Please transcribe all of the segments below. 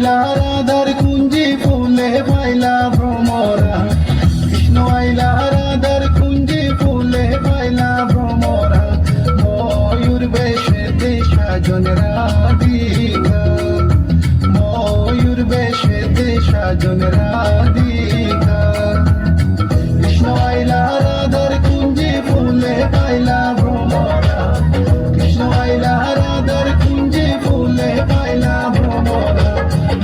রাধার কুঞ্জি ফুলে পাইলা ভ্রমরা, কৃষ্ণ আইলা রাধার কুঞ্জি ফুলে পাইলা ভ্রমরা, ময়ূর বেশেতে সাজন রাধিকা, ময়ূর বেশেতে সাজন রাধিকা। কৃষ্ণ আইলা রাধার কুঞ্জি ফুলে পাইলা ভ্রমরা, কৃষ্ণ আইলা রাধার কুঞ্জি ফুলে পাইলা ভ্রমরা,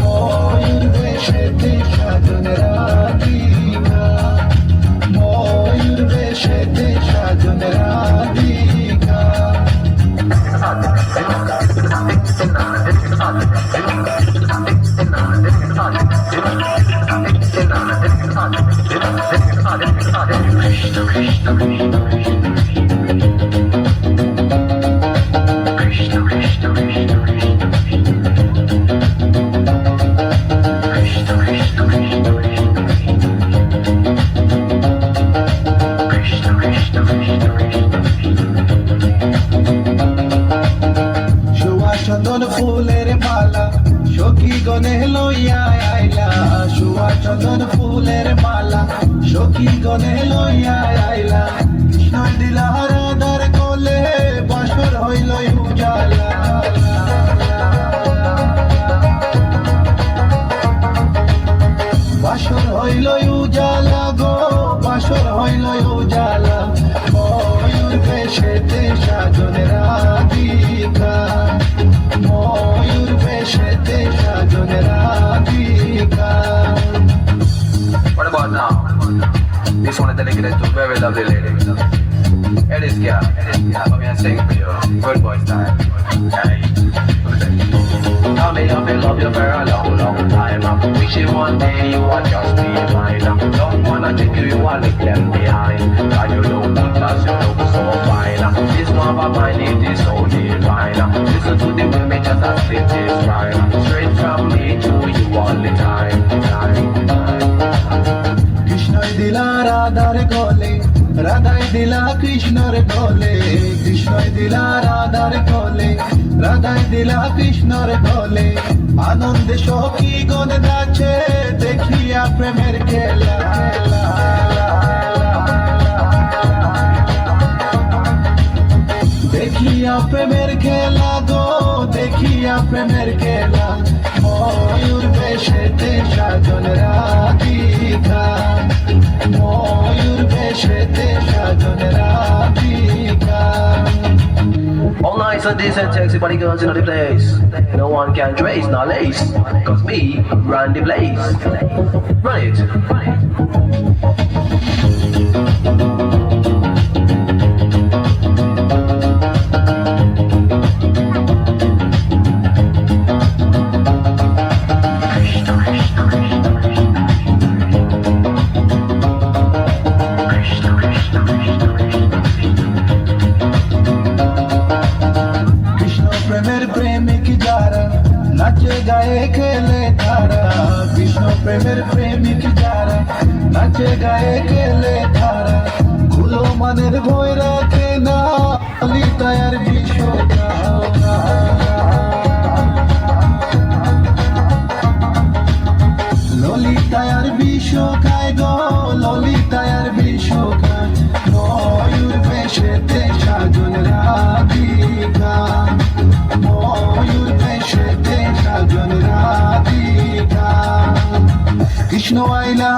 ময়ূর বেশেতে সাজন রাধিকা, ময়ূর বেশেতে সাজন রাধিকা। চন্দন ফুলের মালা সখী গনে লইয়া আইলা, সুয়া চন্দন ফুলের মালা সখী গনে লইয়া আইলা। কৃষ্ণ দিলা রাধার কোলে বাসর হইল উজালা, বাসর হইল উজালা গো, বাসর হইল উজালা, ময়ূর বেশেতে সাজন রাধিকা, ময়ূর বেশেতে সাজন Radhika. What about now? This one is dedicated to very lovely lady. It is yeah. Come here and sing for you. Good boy style. Hey. Tell me I've been love you for a long, long time. Wishing one day you would just be mine. Don't wanna take you while leave them behind. Cause you look good, cause you look so fine. This love of mine, it is so divine. Listen to the women just as it is right. Straight from me to you all the time. কৃষ্ণই দিলা রাধার কোলে, রাধাই দিলা কৃষ্ণর কোলে, কৃষ্ণই দিলা রাধার কোলে, রাধাই দিলা কৃষ্ণর কোলে। আনন্দে সখী গণ নাচে দেখিয়া প্রেমের খেলা, দেখিয়া প্রেমের খেলা গো, দেখিয়া প্রেমের খেলা, ময়ূর বেশেতে সাজন রাধিকা, ময়ূর বেশেতে সাজন Radhika. All nice and decent, sexy body girls in the place. No one can trace nor lace. Cause me run the place. Run it. প্রেমিক যারা নাচে গায়ে খেলে তারা, কৃষ্ণ প্রেমের প্রেমিক যারা নাচে গায়ে খেলে তারা, খুলো মনের ভয় রাখে না ললিতায়ার বিশ্বকা, ললিতায়ার বিশ্বকায় গো, ললিতায়ার বিশ্বকায়, ময়ূর বেশেতে সাজন রাধিকা, ময়ূর বেশেতে সাজন রাধিকা। কৃষ্ণ আইলা